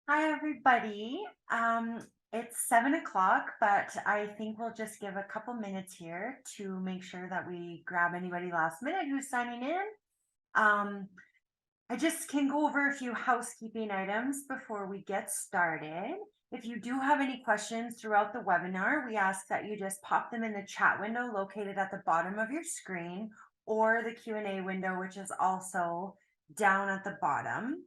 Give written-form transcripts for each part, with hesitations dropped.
Hi, everybody. It's 7 o'clock, but I think we'll just give a couple minutes here to make sure that we grab anybody last minute who's signing in. Um, I just can go over a few housekeeping items before we get started. If you do have any questions throughout the webinar, we ask that you just pop them in the chat window located at the bottom of your screen or the Q&A window, which is also down at the bottom.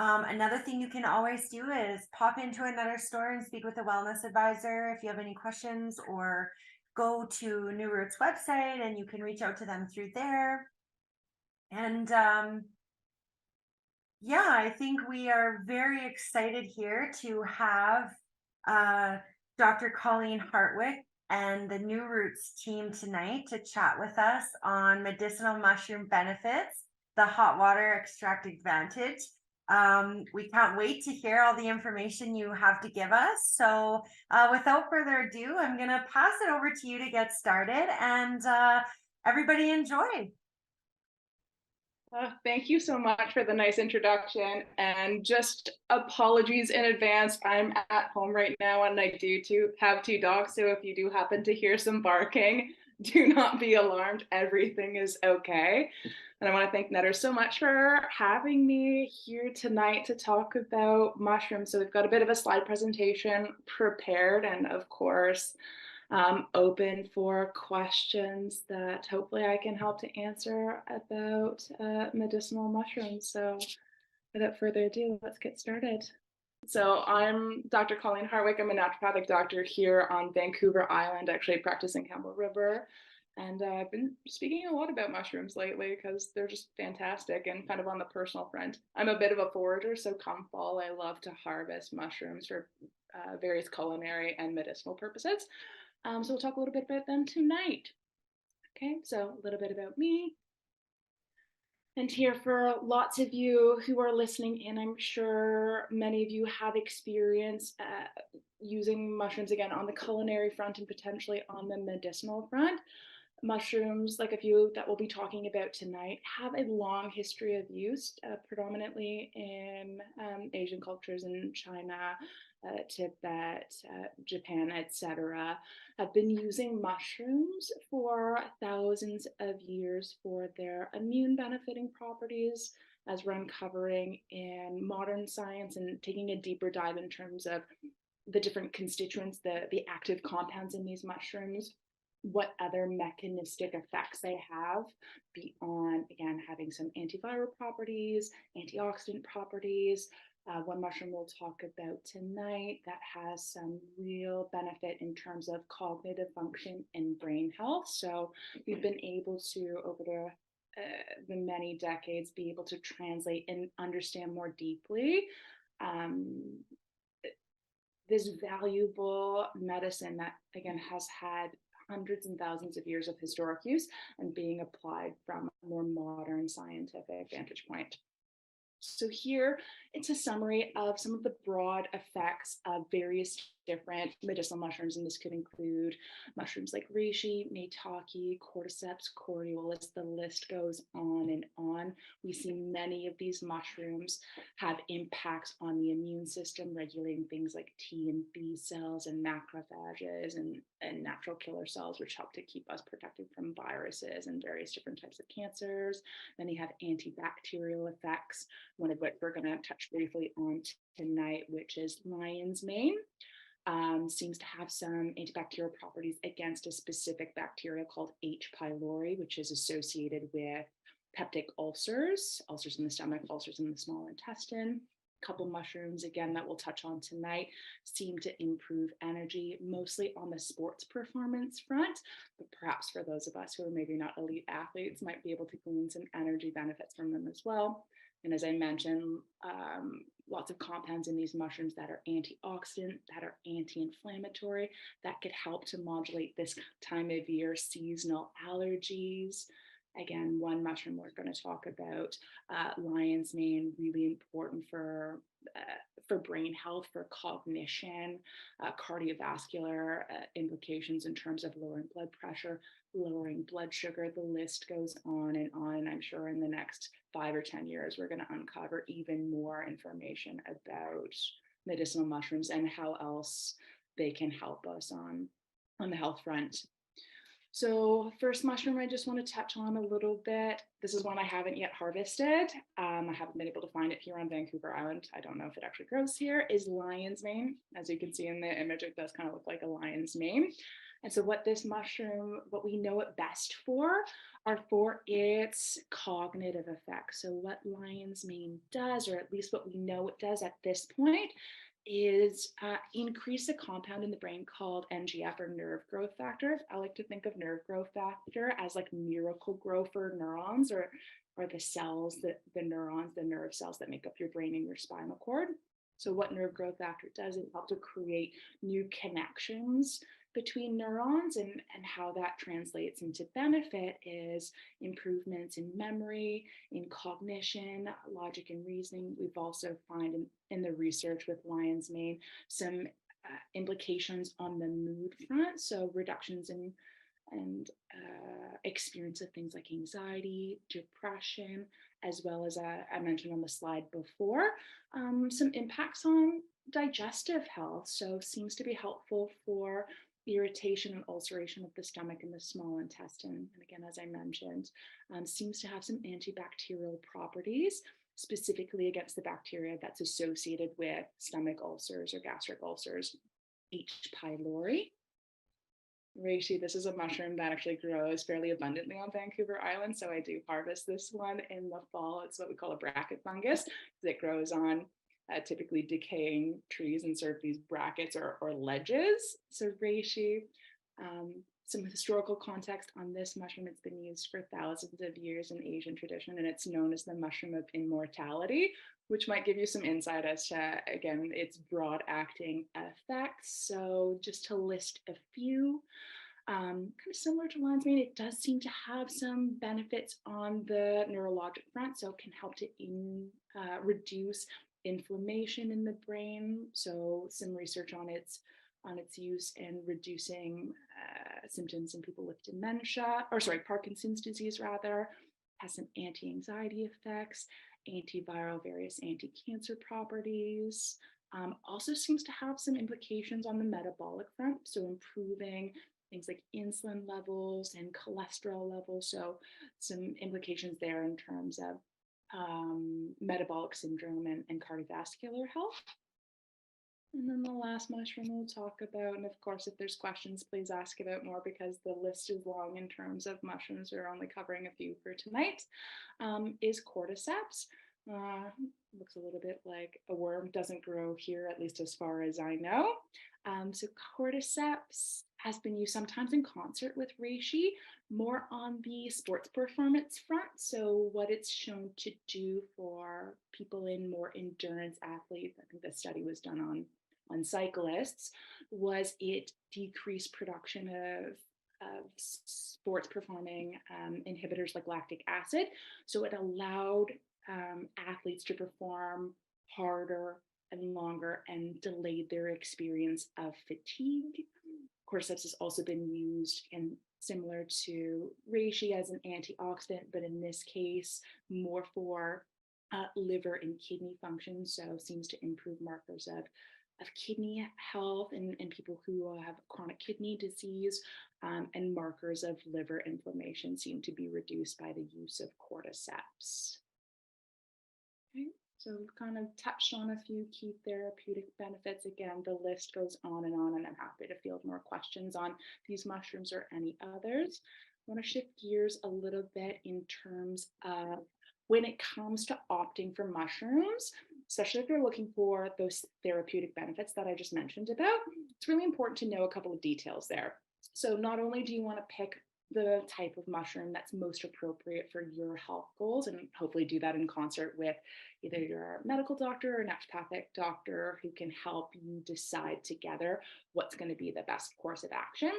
Another thing you can always do is pop into another store and speak with a wellness advisor if you have any questions, or go to New Roots website and you can reach out to them through there. And yeah, I think we are very excited here to have uh, Dr. Colleen Hartwick and the New Roots team tonight to chat with us on medicinal mushroom benefits, the hot water extract advantage. We can't wait to hear all the information you have to give us. So, without further ado, I'm going to pass it over to you to get started, and everybody enjoy. Thank you so much for the nice introduction, and just apologies in advance. I'm at home right now and I do have two dogs, so if you do happen to hear some barking, do not be alarmed. Everything is okay. And I want to thank Netter so much for having me here tonight to talk about mushrooms. So we've got a bit of a slide presentation prepared, and of course, open for questions that hopefully I can help to answer about medicinal mushrooms. So without further ado, let's get started. So I'm Dr. Colleen Hartwick. I'm a naturopathic doctor here on Vancouver Island, actually practicing Campbell River. And I've been speaking a lot about mushrooms lately because they're just fantastic. And kind of on the personal front, I'm a bit of a forager. So come fall, I love to harvest mushrooms for various culinary and medicinal purposes. So we'll talk a little bit about them tonight. Okay, so a little bit about me. And here for lots of you who are listening in, I'm sure many of you have experience using mushrooms again on the culinary front and potentially on the medicinal front. Mushrooms, like a few that we'll be talking about tonight, have a long history of use, predominantly in Asian cultures in China, Tibet, Japan, etc. Have been using mushrooms for thousands of years for their immune benefiting properties, as we're uncovering in modern science and taking a deeper dive in terms of the different constituents, the active compounds in these mushrooms, what other mechanistic effects they have beyond, again, having some antiviral properties, antioxidant properties. One mushroom we'll talk about tonight that has some real benefit in terms of cognitive function and brain health. So we've been able to, over the many decades, be able to translate and understand more deeply this valuable medicine that, again, has had hundreds and thousands of years of historic use and being applied from a more modern scientific vantage point. So here, it's a summary of some of the broad effects of various different medicinal mushrooms, and this could include mushrooms like reishi, maitake, cordyceps, coriolis. The list goes on and on. We see many of these mushrooms have impacts on the immune system, regulating things like T and B cells and macrophages and natural killer cells, which help to keep us protected from viruses and various different types of cancers. Many have antibacterial effects, one of which we're going to touch briefly on tonight, which is lion's mane. Seems to have some antibacterial properties against a specific bacteria called H. pylori, which is associated with peptic ulcers, ulcers in the stomach, ulcers in the small intestine. A couple mushrooms, again, that we'll touch on tonight, seem to improve energy, mostly on the sports performance front, but perhaps for those of us who are maybe not elite athletes, might be able to glean some energy benefits from them as well. And as I mentioned, lots of compounds in these mushrooms that are antioxidant, that are anti-inflammatory, that could help to modulate this time of year seasonal allergies. Again, one mushroom we're going to talk about, lion's mane, really important for brain health, for cognition, cardiovascular implications in terms of lowering blood pressure, lowering blood sugar. The list goes on and on. And I'm sure in the next 5 or 10 years, we're going to uncover even more information about medicinal mushrooms and how else they can help us on the health front. So first mushroom I just want to touch on a little bit. This is one I haven't yet harvested. I haven't been able to find it here on Vancouver Island. I don't know if it actually grows here, is lion's mane. As you can see in the image, it does kind of look like a lion's mane. And so what this mushroom, what we know it best for, are for its cognitive effects. So what lion's mane does, or at least what we know it does at this point, is increase a compound in the brain called NGF, or nerve growth factor. I like to think of nerve growth factor as like miracle grow for neurons, or the cells, the neurons, the nerve cells that make up your brain and your spinal cord. So what nerve growth factor does, it helps to create new connections between neurons, and how that translates into benefit is improvements in memory, in cognition, logic and reasoning. We've also found in the research with lion's mane some implications on the mood front, so reductions in and experience of things like anxiety, depression, as well as I mentioned on the slide before, some impacts on digestive health. So seems to be helpful for irritation and ulceration of the stomach and the small intestine. And again, as I mentioned, seems to have some antibacterial properties, specifically against the bacteria that's associated with stomach ulcers or gastric ulcers, H. pylori. Reishi, this is a mushroom that actually grows fairly abundantly on Vancouver Island. So I do harvest this one in the fall. It's what we call a bracket fungus. It grows on typically decaying trees and sort of these brackets or ledges. So reishi, some historical context on this mushroom. It's been used for thousands of years in Asian tradition, and it's known as the mushroom of immortality, which might give you some insight as to, again, its broad acting effects. So just to list a few, kind of similar to lion's mane, it does seem to have some benefits on the neurologic front, so it can help to reduce inflammation in the brain. So some research on its use in reducing symptoms in people with dementia, or sorry, Parkinson's disease rather. Has some anti-anxiety effects, antiviral, various anti-cancer properties. Also seems to have some implications on the metabolic front, so improving things like insulin levels and cholesterol levels. So some implications there in terms of metabolic syndrome and cardiovascular health. And then the last mushroom we'll talk about, and of course, if there's questions, please ask about more because the list is long in terms of mushrooms. We're only covering a few for tonight, is Cordyceps. Looks a little bit like a worm, doesn't grow here, at least as far as I know. So Cordyceps has been used sometimes in concert with reishi, more on the sports performance front. So what it's shown to do for people in more endurance athletes, I think the study was done on cyclists, was it decreased production of sports performing inhibitors like lactic acid. So it allowed athletes to perform harder and longer and delayed their experience of fatigue. Cordyceps has also been used in similar to reishi as an antioxidant, but in this case, more for liver and kidney function. So seems to improve markers of kidney health in people who have chronic kidney disease, and markers of liver inflammation seem to be reduced by the use of cordyceps. Okay, so we've kind of touched on a few key therapeutic benefits. Again, the list goes on, and I'm happy to field more questions on these mushrooms or any others. I want to shift gears a little bit in terms of when it comes to opting for mushrooms, especially if you're looking for those therapeutic benefits that I just mentioned about. It's really important to know a couple of details there. So not only do you want to pick the type of mushroom that's most appropriate for your health goals, and hopefully do that in concert with either your medical doctor or naturopathic doctor who can help you decide together what's going to be the best course of action.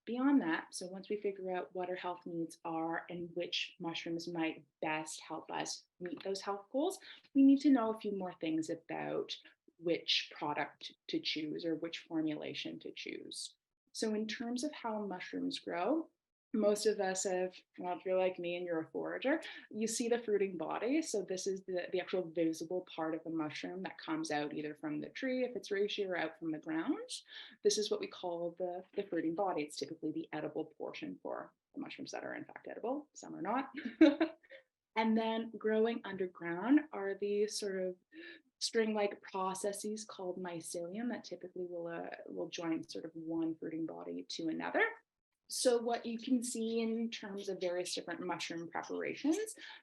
Beyond that, so once we figure out what our health needs are and which mushrooms might best help us meet those health goals, we need to know a few more things about which product to choose or which formulation to choose. So in terms of how mushrooms grow, Most of us have, well, if you're like me and you're a forager, you see the fruiting body. So this is the actual visible part of the mushroom that comes out either from the tree, if it's reishi, or out from the ground. This is what we call the fruiting body. It's typically the edible portion for the mushrooms that are in fact edible. Some are not. And then growing underground are these sort of string-like processes called mycelium that typically will join sort of one fruiting body to another. So what you can see in terms of various different mushroom preparations,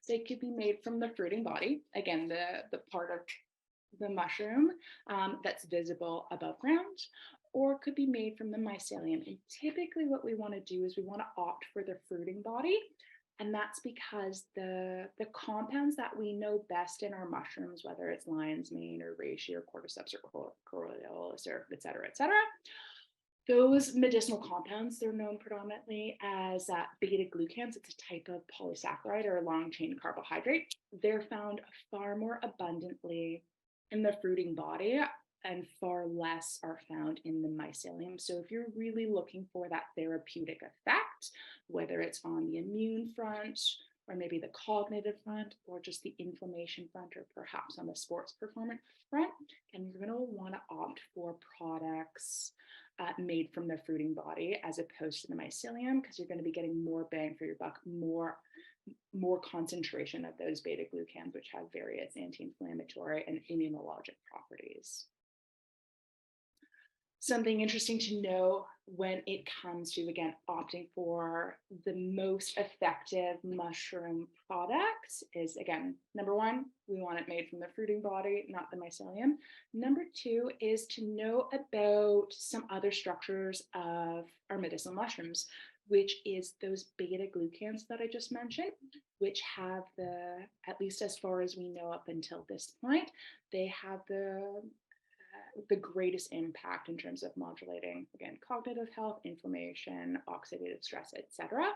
they could be made from the fruiting body, again, the part of the mushroom that's visible above ground, or could be made from the mycelium. And typically what we want to do is we want to opt for the fruiting body. And that's because the compounds that we know best in our mushrooms, whether it's lion's mane or reishi or cordyceps or coriolis or et cetera, those medicinal compounds, they're known predominantly as beta glucans. It's a type of polysaccharide or a long chain carbohydrate. They're found far more abundantly in the fruiting body and far less are found in the mycelium. So if you're really looking for that therapeutic effect, whether it's on the immune front or maybe the cognitive front or just the inflammation front or perhaps on the sports performance front, and you're going to want to opt for products made from the fruiting body as opposed to the mycelium, because you're going to be getting more bang for your buck, more concentration of those beta glucans, which have various anti-inflammatory and immunologic properties. Something interesting to know when it comes to, again, opting for the most effective mushroom products is, again, number one, we want it made from the fruiting body, not the mycelium. Number two is to know about some other structures of our medicinal mushrooms, which is those beta glucans that I just mentioned, which have at least as far as we know up until this point, they have the greatest impact in terms of modulating, again, cognitive health, inflammation, oxidative stress, etc.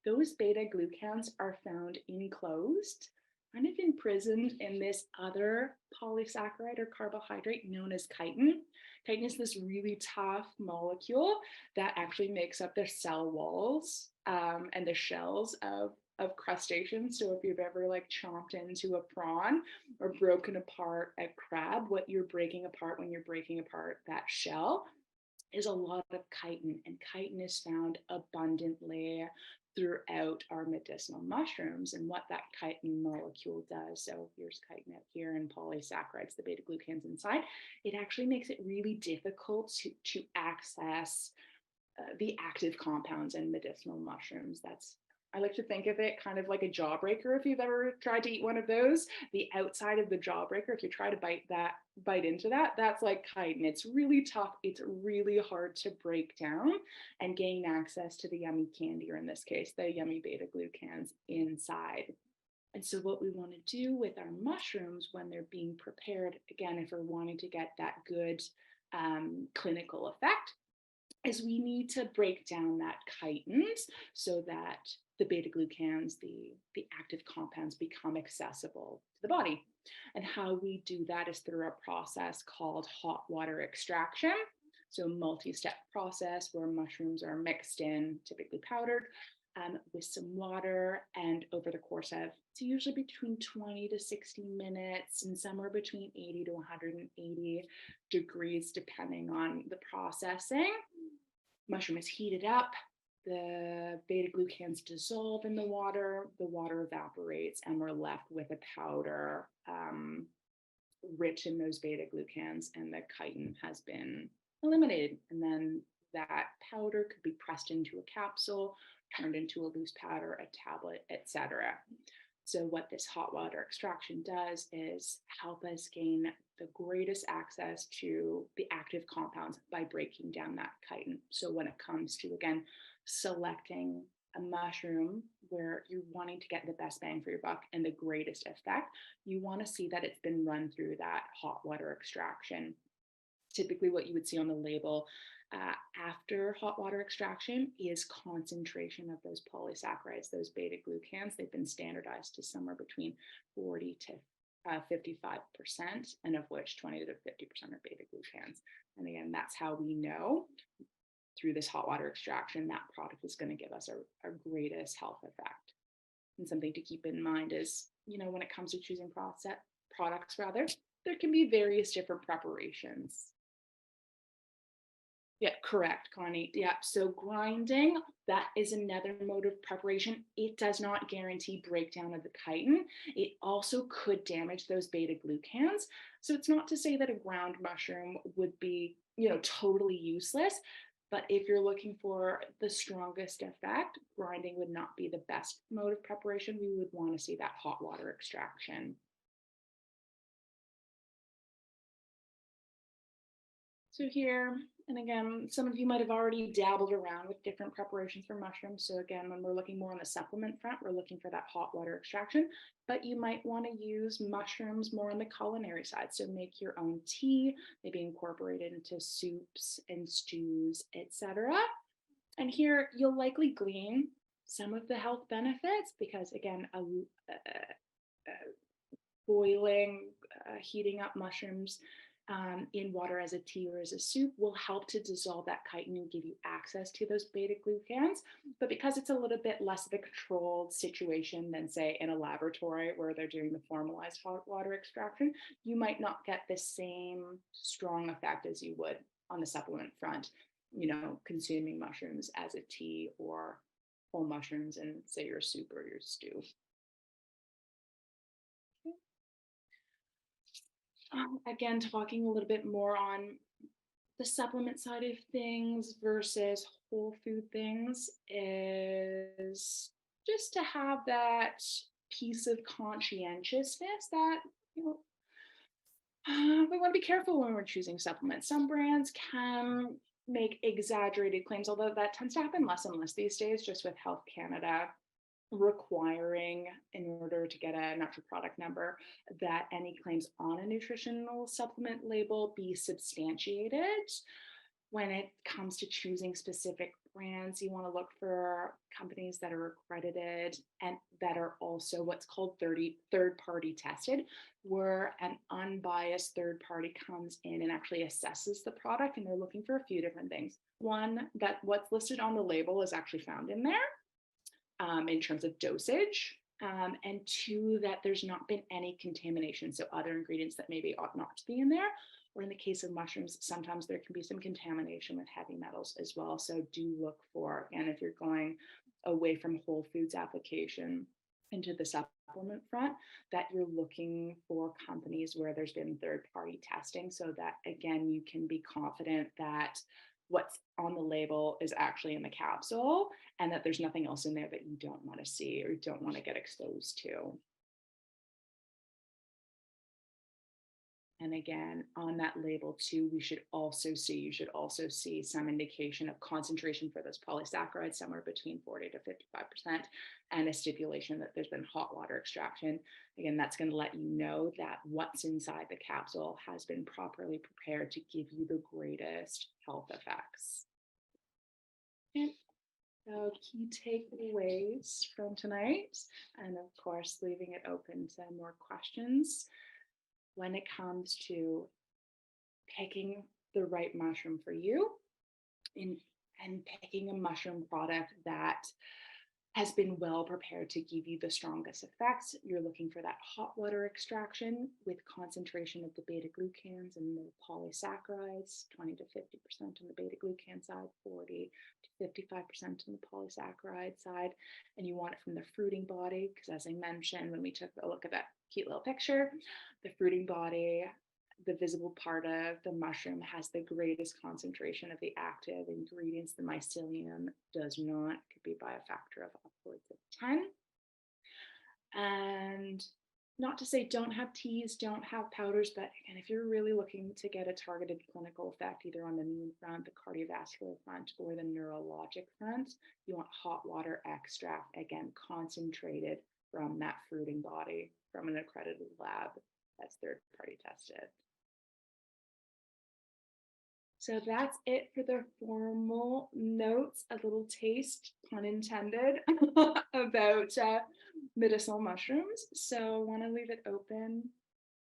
Those beta glucans are found enclosed, kind of imprisoned in this other polysaccharide or carbohydrate known as chitin. Chitin is this really tough molecule that actually makes up the cell walls and the shells of crustaceans. So if you've ever like chomped into a prawn or broken apart a crab, what you're breaking apart when you're breaking apart that shell is a lot of chitin, and chitin is found abundantly throughout our medicinal mushrooms. And what that chitin molecule does, so here's chitin out here and polysaccharides, the beta glucans inside, it actually makes it really difficult to access the active compounds in medicinal mushrooms. I like to think of it kind of like a jawbreaker. If you've ever tried to eat one of those, the outside of the jawbreaker, if you try to bite into that, that's like chitin. It's really tough. It's really hard to break down and gain access to the yummy candy, or in this case, the yummy beta glucans inside. And so what we want to do with our mushrooms when they're being prepared, again, if we're wanting to get that good clinical effect, is we need to break down that chitins so that the beta glucans, the active compounds, become accessible to the body. And how we do that is through a process called hot water extraction. So a multi-step process where mushrooms are mixed in, typically powdered, with some water, and over the course of, it's usually between 20 to 60 minutes and somewhere between 80 to 180 degrees, depending on the processing. Mushroom is heated up, the beta glucans dissolve in the water evaporates, and we're left with a powder rich in those beta glucans, and the chitin has been eliminated. And then that powder could be pressed into a capsule, turned into a loose powder, a tablet, etc. So what this hot water extraction does is help us gain the greatest access to the active compounds by breaking down that chitin. So when it comes to, again, selecting a mushroom where you're wanting to get the best bang for your buck and the greatest effect, you want to see that it's been run through that hot water extraction. Typically what you would see on the label after hot water extraction is concentration of those polysaccharides, those beta glucans. They've been standardized to somewhere between 40 to 55%, and of which 20 to 50% are beta glucans. And again, that's how we know through this hot water extraction, that product is going to give us our greatest health effect. And something to keep in mind is, when it comes to choosing products, there can be various different preparations. Yeah, correct, Connie. Yeah, so grinding, that is another mode of preparation. It does not guarantee breakdown of the chitin. It also could damage those beta glucans. So it's not to say that a ground mushroom would be, totally useless. But if you're looking for the strongest effect, grinding would not be the best mode of preparation. We would want to see that hot water extraction. So here, and again, some of you might have already dabbled around with different preparations for mushrooms. So again, when we're looking more on the supplement front, we're looking for that hot water extraction, but you might want to use mushrooms more on the culinary side. So make your own tea, maybe incorporate it into soups and stews, etc. And here you'll likely glean some of the health benefits because again, boiling, heating up mushrooms in water as a tea or as a soup will help to dissolve that chitin and give you access to those beta glucans. But because it's a little bit less of a controlled situation than, say, in a laboratory where they're doing the formalized hot water extraction, you might not get the same strong effect as you would on the supplement front, consuming mushrooms as a tea or whole mushrooms in, say, your soup or your stew. Again, talking a little bit more on the supplement side of things versus whole food things is just to have that piece of conscientiousness that, we want to be careful when we're choosing supplements. Some brands can make exaggerated claims, although that tends to happen less and less these days, just with Health Canada requiring, in order to get a natural product number, that any claims on a nutritional supplement label be substantiated. When it comes to choosing specific brands, you want to look for companies that are accredited and that are also what's called third-party tested, where an unbiased third party comes in and actually assesses the product, and they're looking for a few different things. One, that what's listed on the label is actually found in there. In terms of dosage, and two, that there's not been any contamination, so other ingredients that maybe ought not to be in there, or in the case of mushrooms, sometimes there can be some contamination with heavy metals as well. So do look for, and if you're going away from whole foods application into the supplement front, that you're looking for companies where there's been third-party testing, so that again, you can be confident that what's on the label is actually in the capsule and that there's nothing else in there that you don't want to see or don't want to get exposed to. And again, on that label too, you should also see some indication of concentration for those polysaccharides, somewhere between 40 to 55%, and a stipulation that there's been hot water extraction. Again, that's going to let you know that what's inside the capsule has been properly prepared to give you the greatest health effects. And so key takeaways from tonight, and of course, leaving it open to more questions. When it comes to picking the right mushroom for you and picking a mushroom product that has been well prepared to give you the strongest effects, you're looking for that hot water extraction with concentration of the beta glucans and the polysaccharides, 20 to 50% on the beta glucan side, 40 to 55% on the polysaccharide side. And you want it from the fruiting body, because as I mentioned, when we took a look at that cute little picture, the fruiting body, the visible part of the mushroom, has the greatest concentration of the active ingredients. The mycelium does not. It could be by a factor of upwards of 10. And not to say don't have teas, don't have powders, but again, if you're really looking to get a targeted clinical effect, either on the immune front, the cardiovascular front, or the neurologic front, you want hot water extract, again, concentrated from that fruiting body from an accredited lab that's third-party tested. So that's it for the formal notes, a little taste, pun intended, about medicinal mushrooms. So I want to leave it open.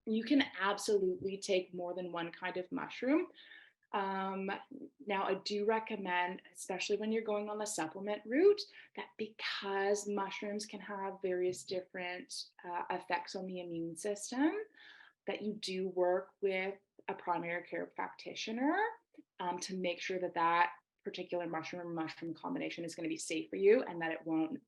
You can absolutely take more than one kind of mushroom. Now, I do recommend, especially when you're going on the supplement route, that because mushrooms can have various different effects on the immune system, that you do work with a primary care practitioner to make sure that that particular mushroom combination is going to be safe for you and that it won't,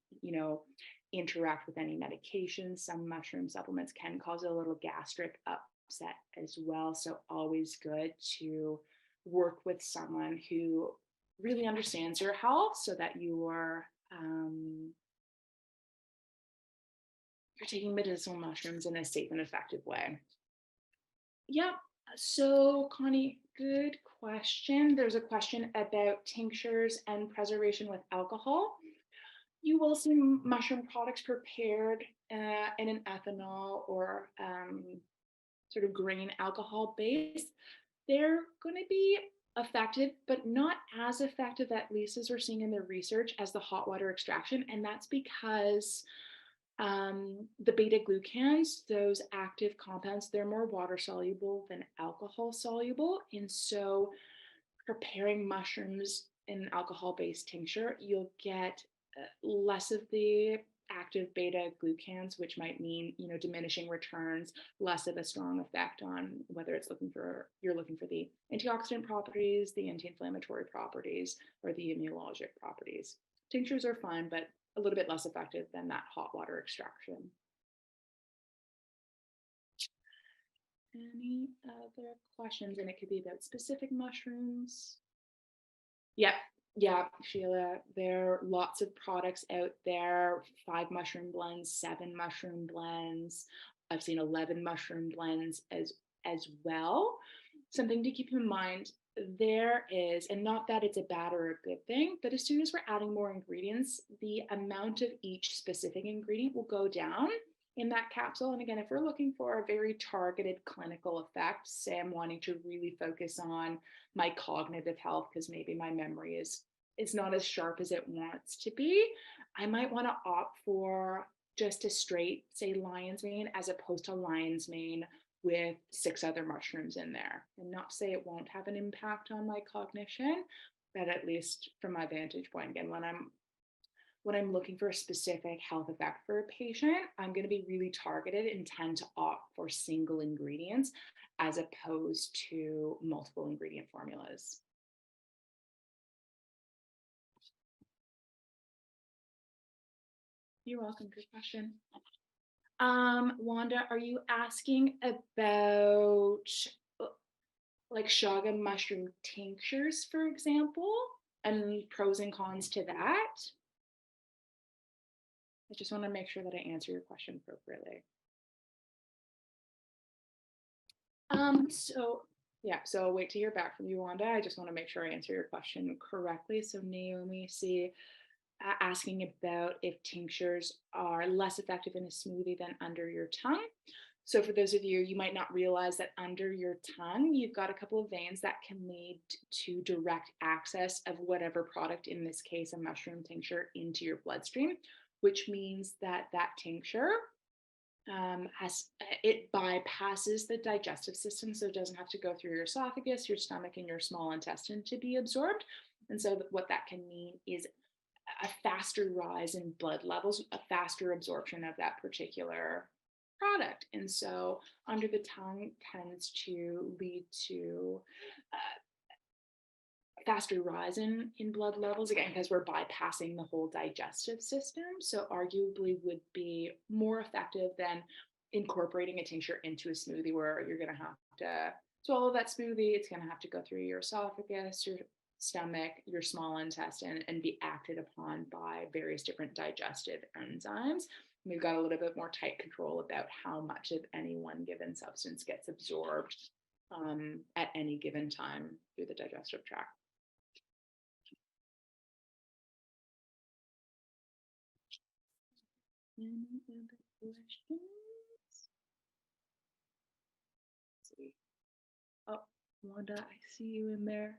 interact with any medications. Some mushroom supplements can cause a little gastric upset as well. So always good to work with someone who really understands your health so that you're taking medicinal mushrooms in a safe and effective way. Yeah. So, Connie, good question. There's a question about tinctures and preservation with alcohol. You will see mushroom products prepared in an ethanol or sort of grain alcohol base. They're going to be effective, but not as effective, at least as we're seeing in the research, as the hot water extraction. And that's because the beta glucans, those active compounds, they're more water soluble than alcohol soluble. And so preparing mushrooms in an alcohol-based tincture, you'll get less of the active beta glucans, which might mean, diminishing returns, less of a strong effect on whether you're looking for the antioxidant properties, the anti-inflammatory properties, or the immunologic properties. Tinctures are fine, but a little bit less effective than that hot water extraction. Any other questions? And it could be about specific mushrooms. Yep. Yeah, Sheila, there are lots of products out there, 5 mushroom blends, 7 mushroom blends. I've seen 11 mushroom blends as well. Something to keep in mind there is, and not that it's a bad or a good thing, but as soon as we're adding more ingredients, the amount of each specific ingredient will go down in that capsule. And again, if we're looking for a very targeted clinical effect, say I'm wanting to really focus on my cognitive health because maybe my memory is not as sharp as it wants to be, I might want to opt for just a straight, say, lion's mane as opposed to lion's mane with 6 other mushrooms in there. And not to say it won't have an impact on my cognition, but at least from my vantage point, again, when I'm looking for a specific health effect for a patient, I'm going to be really targeted and tend to opt for single ingredients as opposed to multiple ingredient formulas. You're welcome. Good question. Wanda, are you asking about like chaga mushroom tinctures, for example, and pros and cons to that? I just want to make sure that I answer your question appropriately. So I'll wait to hear back from you, Wanda. I just want to make sure I answer your question correctly. So Naomi, asking about if tinctures are less effective in a smoothie than under your tongue. So for those of you, you might not realize that under your tongue, you've got a couple of veins that can lead to direct access of whatever product, in this case, a mushroom tincture, into your bloodstream, which means that tincture it bypasses the digestive system, so it doesn't have to go through your esophagus, your stomach, and your small intestine to be absorbed. And so what that can mean is a faster rise in blood levels, a faster absorption of that particular product. And so under the tongue tends to lead to faster rise in blood levels, again, because we're bypassing the whole digestive system. So arguably would be more effective than incorporating a tincture into a smoothie where you're going to have to swallow that smoothie. It's going to have to go through your esophagus, your stomach, your small intestine, and be acted upon by various different digestive enzymes. We've got a little bit more tight control about how much of any one given substance gets absorbed at any given time through the digestive tract. Any other questions? Let's see. Oh, Wanda, I see you in there.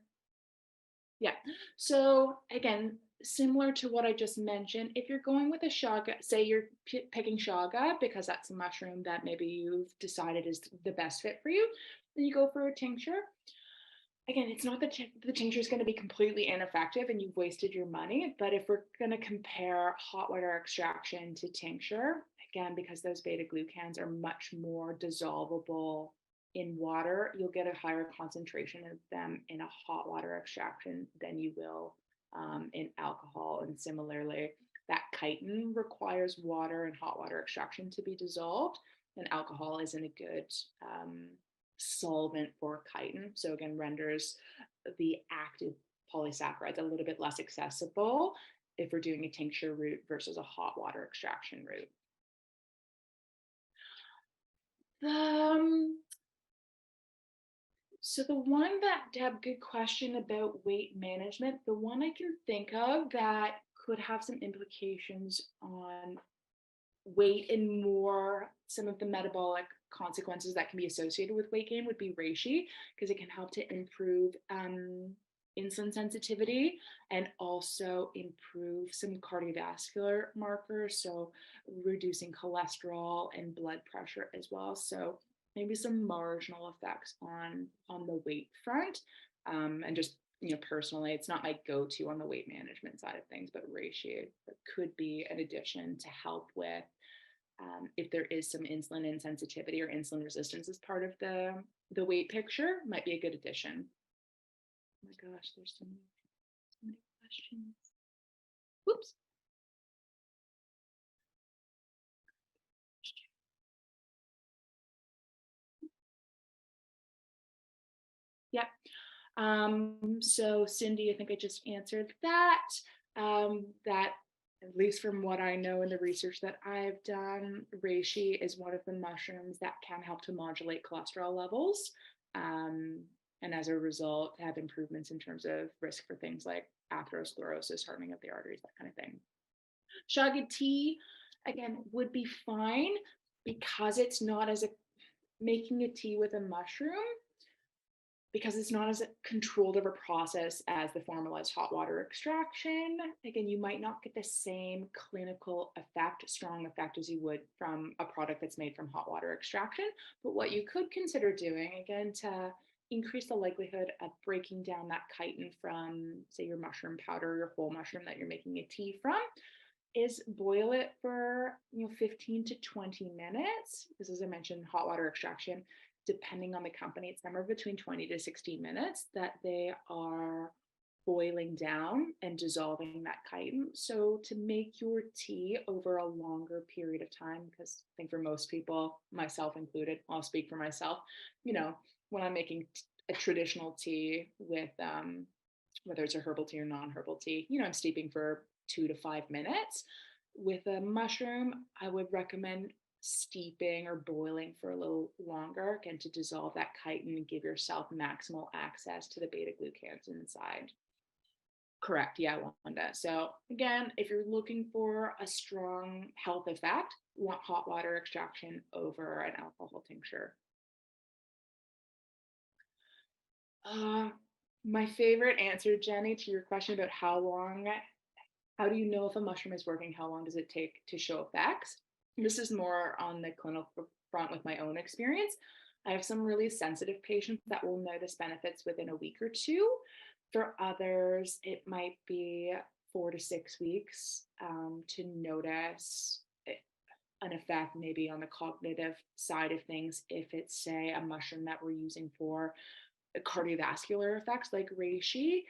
Yeah. So again, similar to what I just mentioned, if you're going with a chaga, say you're picking chaga because that's a mushroom that maybe you've decided is the best fit for you, then you go for a tincture. again, it's not that the tincture is going to be completely ineffective and you've wasted your money, but if we're going to compare hot water extraction to tincture, again, because those beta glucans are much more dissolvable in water, you'll get a higher concentration of them in a hot water extraction than you will in alcohol. And similarly, that chitin requires water and hot water extraction to be dissolved, and alcohol isn't a good solvent for chitin. So again, renders the active polysaccharides a little bit less accessible if we're doing a tincture route versus a hot water extraction route. So the one that, Deb, good question about weight management. The one I can think of that could have some implications on weight and more some of the metabolic consequences that can be associated with weight gain would be reishi, because it can help to improve insulin sensitivity and also improve some cardiovascular markers, so reducing cholesterol and blood pressure as well. So maybe some marginal effects on the weight front. And just, personally, it's not my go-to on the weight management side of things, but reishi could be an addition to help with if there is some insulin insensitivity or insulin resistance as part of the weight picture, might be a good addition. Oh my gosh, there's so many questions. Whoops. Yep. So Cindy, I think I just answered that. That, at least from what I know in the research that I've done, reishi is one of the mushrooms that can help to modulate cholesterol levels. And as a result, have improvements in terms of risk for things like atherosclerosis, hardening of the arteries, that kind of thing. Chaga tea, again, would be fine because it's not as making a tea with a mushroom, because it's not as controlled of a process as the formalized hot water extraction. Again, you might not get the same clinical effect, strong effect, as you would from a product that's made from hot water extraction. But what you could consider doing, again, to increase the likelihood of breaking down that chitin from, say, your mushroom powder or your whole mushroom that you're making a tea from, is boil it for 15 to 20 minutes. This, as I mentioned, hot water extraction, depending on the company, it's somewhere between 20 to 60 minutes that they are boiling down and dissolving that chitin. So to make your tea over a longer period of time, because I think for most people, myself included, I'll speak for myself, when I'm making a traditional tea with whether it's a herbal tea or non-herbal tea, I'm steeping for 2 to 5 minutes. With a mushroom, I would recommend steeping or boiling for a little longer, again, to dissolve that chitin and give yourself maximal access to the beta glucans inside. Correct. Yeah, Wanda. So again, if you're looking for a strong health effect, you want hot water extraction over an alcohol tincture. My favorite answer, Jenny, to your question about how do you know if a mushroom is working? How long does it take to show effects? This is more on the clinical front with my own experience. I have some really sensitive patients that will notice benefits within a week or two. For others, it might be 4 to 6 weeks to notice an effect, maybe on the cognitive side of things, if it's, say, a mushroom that we're using for cardiovascular effects like reishi.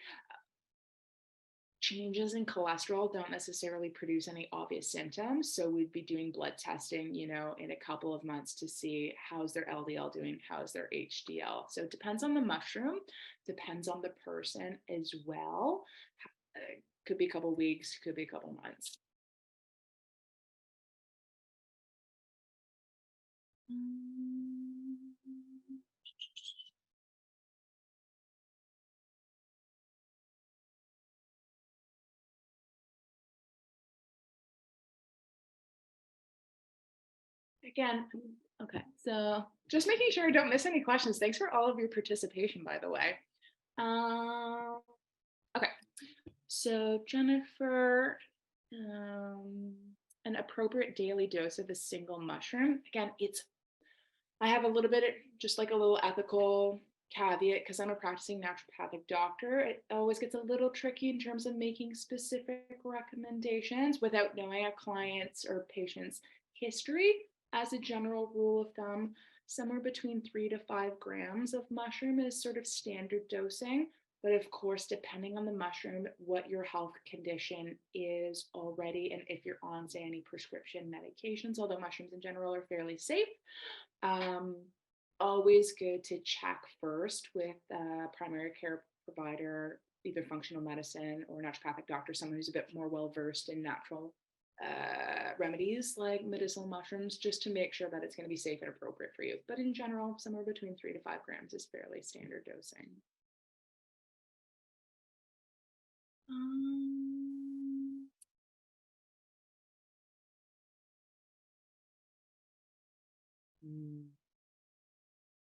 Changes in cholesterol don't necessarily produce any obvious symptoms. So we'd be doing blood testing, in a couple of months to see how's their LDL doing, how's their HDL. So it depends on the mushroom, depends on the person as well. Could be a couple of weeks, could be a couple of months. Again, okay, so just making sure I don't miss any questions. Thanks for all of your participation, by the way. Okay, so Jennifer, an appropriate daily dose of a single mushroom. Again, I have a little bit, just like a little ethical caveat, because I'm a practicing naturopathic doctor, it always gets a little tricky in terms of making specific recommendations without knowing a client's or patient's history. As a general rule of thumb, somewhere between 3 to 5 grams of mushroom is sort of standard dosing. But of course, depending on the mushroom, what your health condition is already, and if you're on, say, any prescription medications, although mushrooms in general are fairly safe, um, always good to check first with a primary care provider, either functional medicine or naturopathic doctor, someone who's a bit more well versed in natural remedies like medicinal mushrooms, just to make sure that it's going to be safe and appropriate for you. But in general, somewhere between 3 to 5 grams is fairly standard dosing. Um,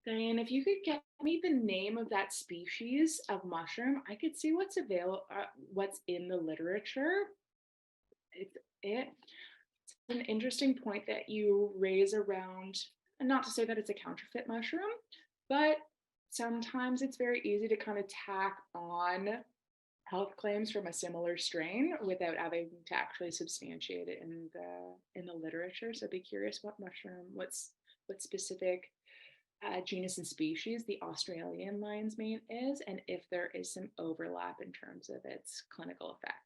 Diane, if you could get me the name of that species of mushroom, I could see what's available, what's in the literature. It's it's an interesting point that you raise around, and not to say that it's a counterfeit mushroom, but sometimes it's very easy to kind of tack on health claims from a similar strain without having to actually substantiate it in the literature. So I'd be curious what mushroom, what specific genus and species the Australian lion's mane is, and if there is some overlap in terms of its clinical effects.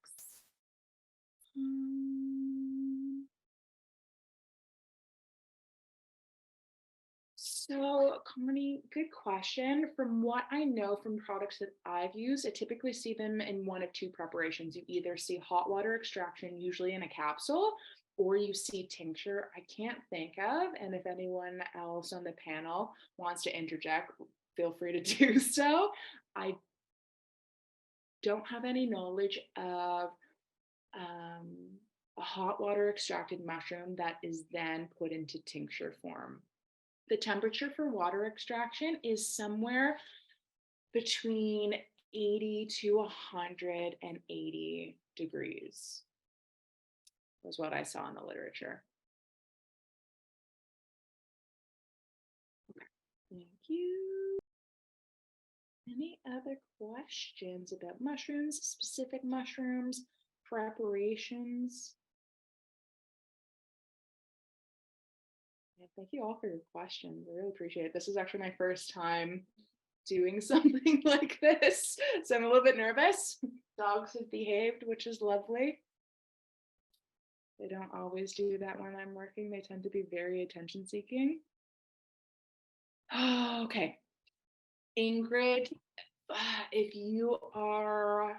So, Connie, good question. From what I know from products that I've used, I typically see them in one of two preparations. You either see hot water extraction, usually in a capsule, or you see tincture. I can't think of. And if anyone else on the panel wants to interject, feel free to do so. I don't have any knowledge of a hot water extracted mushroom that is then put into tincture form. The temperature for water extraction is somewhere between 80 to 180 degrees, was what I saw in the literature. Okay, thank you. Any other questions about mushrooms, specific mushrooms, preparations? Yeah, thank you all for your questions. I really appreciate it. This is actually my first time doing something like this, so I'm a little bit nervous. Dogs have behaved, which is lovely. They don't always do that when I'm working. They tend to be very attention seeking. Okay. Ingrid, if you are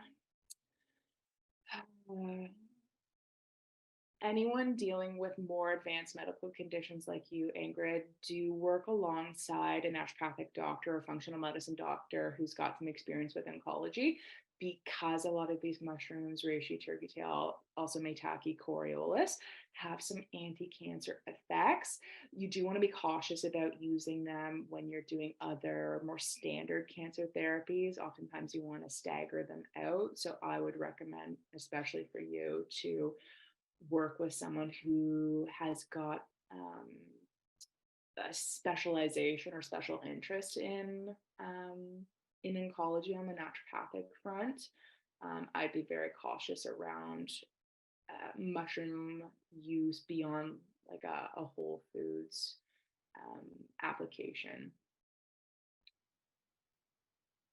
anyone dealing with more advanced medical conditions like you, Ingrid, do work alongside a naturopathic doctor or functional medicine doctor who's got some experience with oncology, because a lot of these mushrooms, reishi, turkey tail, also maitake, coriolus, have some anti-cancer effects. You do want to be cautious about using them when you're doing other more standard cancer therapies. Oftentimes you want to stagger them out. So I would recommend, especially for you, to work with someone who has got a specialization or special interest in oncology on the naturopathic front. I'd be very cautious around mushroom use beyond like a whole foods application.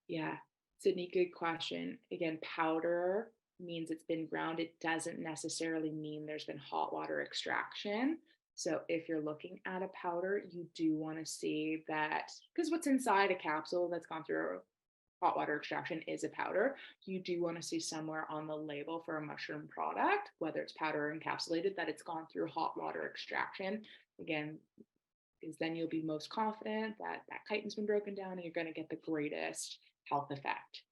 Yeah, Sydney, good question. Again, powder means it's been ground. It doesn't necessarily mean there's been hot water extraction. So if you're looking at a powder, you do want to see that, because what's inside a capsule that's gone through hot water extraction is a powder. You do want to see somewhere on the label for a mushroom product, whether it's powder or encapsulated, that it's gone through hot water extraction. Again, because then you'll be most confident that that chitin's been broken down and you're going to get the greatest health effect.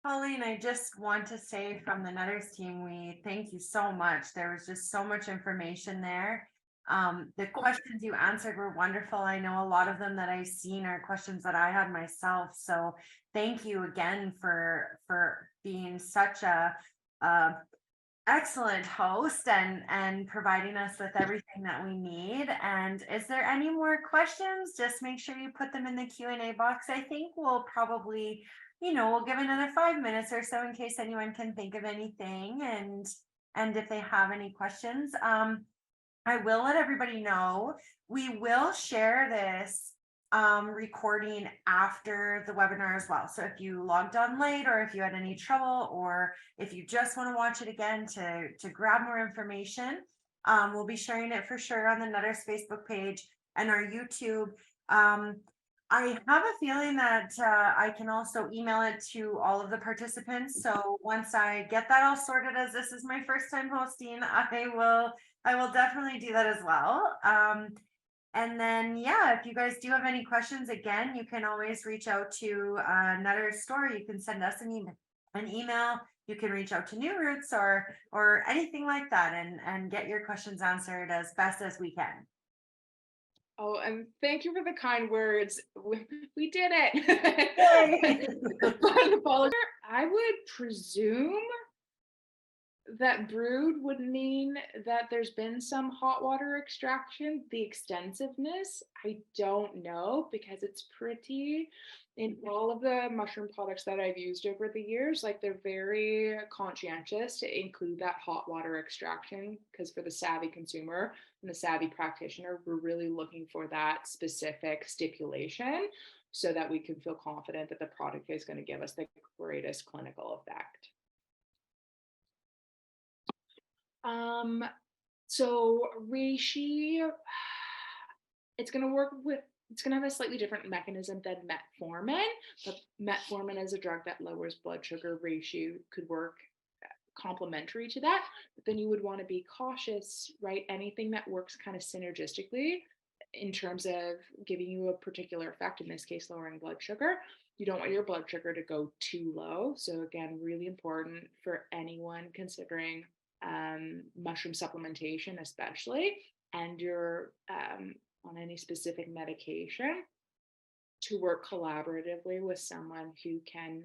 Colleen, I just want to say from the Nutters team, we thank you so much. There was just so much information there. The questions you answered were wonderful. I know a lot of them that I've seen are questions that I had myself. So thank you again for being such a excellent host and providing us with everything that we need. And is there any more questions? Just make sure you put them in the Q&A box. I think we'll probably, we'll give another 5 minutes or so in case anyone can think of anything, and if they have any questions. I will let everybody know we will share this recording after the webinar as well. So if you logged on late, or if you had any trouble, or if you just want to watch it again to grab more information, we'll be sharing it for sure on the Nutters Facebook page and our YouTube. I have a feeling that I can also email it to all of the participants. So once I get that all sorted, as this is my first time hosting, I will definitely do that as well. And then, yeah, if you guys do have any questions, again, you can always reach out to Nutter's store. You can send us an email. You can reach out to New Roots or anything like that, and get your questions answered as best as we can. Oh, and thank you for the kind words. We did it. Yay! I would presume that brewed would mean that there's been some hot water extraction. The extensiveness, I don't know, because it's pretty, in all of the mushroom products that I've used over the years, like they're very conscientious to include that hot water extraction, because for the savvy consumer and the savvy practitioner, we're really looking for that specific stipulation so that we can feel confident that the product is going to give us the greatest clinical effect. So reishi, it's going to have a slightly different mechanism than metformin, but metformin is a drug that lowers blood sugar. Reishi could work complementary to that, but then you would want to be cautious, right? Anything that works kind of synergistically in terms of giving you a particular effect, in this case, lowering blood sugar, you don't want your blood sugar to go too low. So again, really important for anyone considering mushroom supplementation, especially, and you're on any specific medication, to work collaboratively with someone who can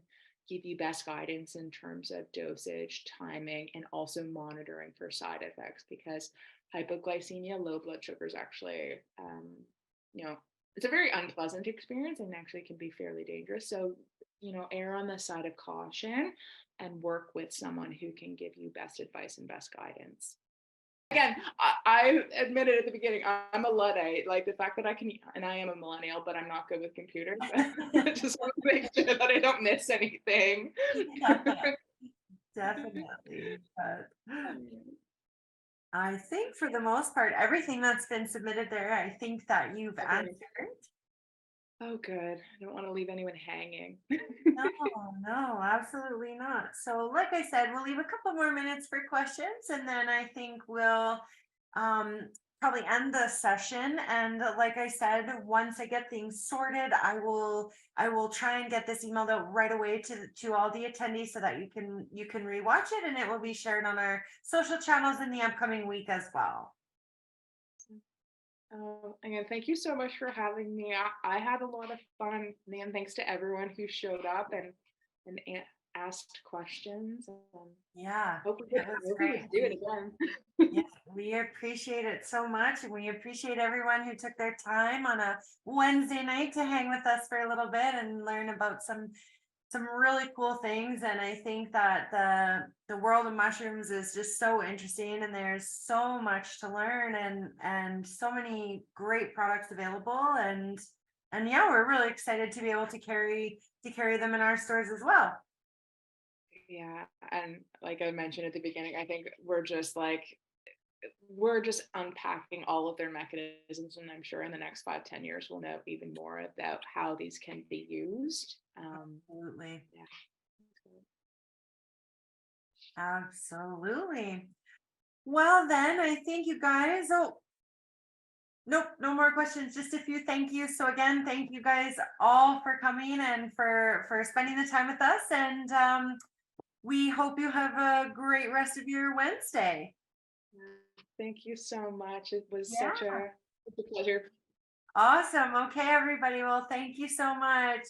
give you best guidance in terms of dosage, timing, and also monitoring for side effects, because hypoglycemia, low blood sugar, is actually, it's a very unpleasant experience and actually can be fairly dangerous. So, err on the side of caution and work with someone who can give you best advice and best guidance. Again, I admitted at the beginning, I'm a Luddite. Like the fact that I can, and I am a millennial, but I'm not good with computers. I just want to make sure that I don't miss anything. Definitely. But I think for the most part, everything that's been submitted there, I think that you've answered. Oh, good. I don't want to leave anyone hanging. No, absolutely not. So, like I said, we'll leave a couple more minutes for questions, and then I think we'll probably end the session. And like I said, once I get things sorted, I will try and get this emailed out right away to all the attendees so that you can rewatch it, and it will be shared on our social channels in the upcoming week as well. Again, thank you so much for having me. I had a lot of fun, and thanks to everyone who showed up and asked questions. Yeah, hope we could do it again. Yeah, we appreciate it so much, and we appreciate everyone who took their time on a Wednesday night to hang with us for a little bit and learn about some really cool things. And I think that the world of mushrooms is just so interesting, and there's so much to learn, and so many great products available, and yeah, we're really excited to be able to carry them in our stores as well. Yeah, and like I mentioned at the beginning, I think we're just unpacking all of their mechanisms, and I'm sure in the next 5-10 years we'll know even more about how these can be used. Absolutely. Yeah. Absolutely. Well, then I thank you guys. Oh, nope, no more questions. Just a few thank yous. So again, thank you guys all for coming and for spending the time with us. And we hope you have a great rest of your Wednesday. Thank you so much. It was such a pleasure. Awesome. Okay, everybody. Well, thank you so much.